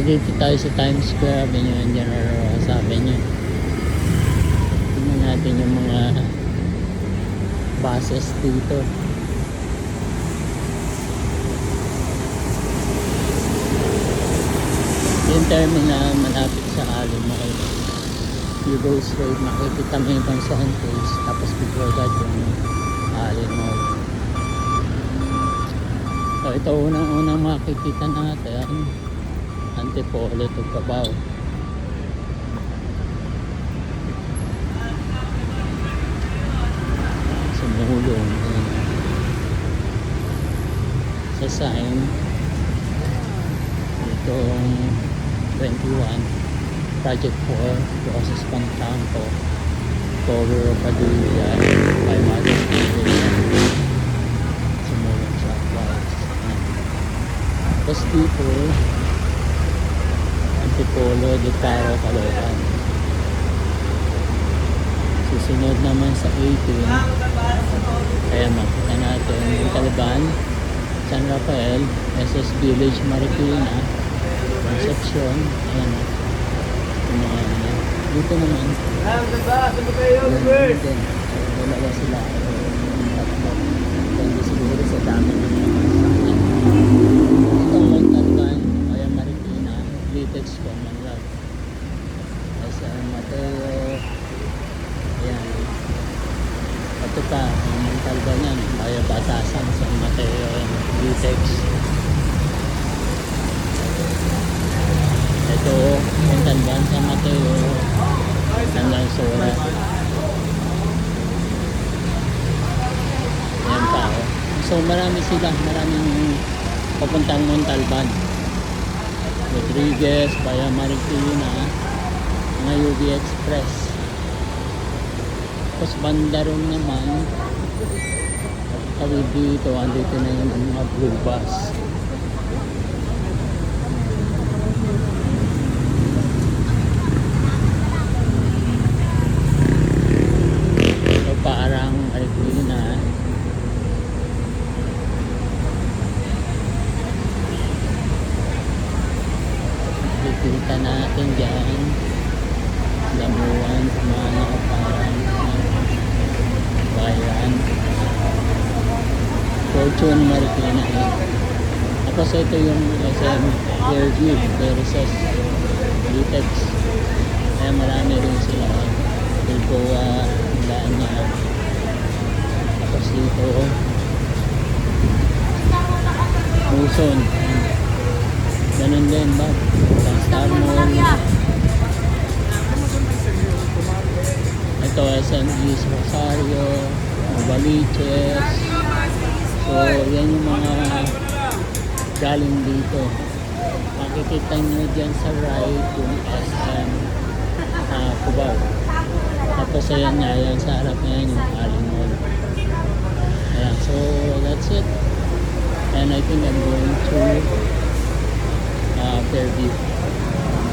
Dito tayo sa Times Square Avenue and General Ross Avenue. Tingnan natin yung mga buses dito. Yung terminal malapit sa Allen Mall. You go straight, makikita mo yung Concern Place, tapos before that yung Allen Mall. So ito unang makikita natin, Antipolo to Cubao. Sumulong sa sign itong 21 Project 4 Process Pantangko Cover of Padilla by Mother's Day. Sumulong sa Clouds. Tapos dito Antipolo de Caro, Caloocan. Susunod naman sa 18, kaya makita natin yung Taliban, San Rafael, SS Village, Marikina, Concepcion. Ayan, yung mga ano. Dito naman din, dalawa sila, tatlo, hindi siguro sa dami ng itong Taliban, kaya Marikina, Litex, Common Lab, San Mateo. Ayan, ito pa ang Taliban yan, kaya Batasan, San Mateo, Litex. Ito yung Taliban, San Mateo, San Lansora. Ayan pa oh. So marami sila, maraming papuntang Montalban, Rodriguez, Baya Marikina, mga UB Express. Tapos Bandarong naman, kawid dito, andito na yung mga blue bus. So parang Marikina, nakikita natin dyan Lamuan, Mana, parang Bayan, Fortune, Marikina. Tapos ito yung SM Fairview, Veritas, Litex. Kaya marami rin sila, Bilboa, Lanya. Tapos dito Muson, ganun din ba? Star Mall. Ito SM East Rosario, Novaliches. So yan yung mga galing dito. Makikita nyo dyan sa right yung SM Cubao. Tapos ayan nga, yan sa harap na yan yung Allen Mall. Ayan, so that's it. And I think I'm going to Fairview.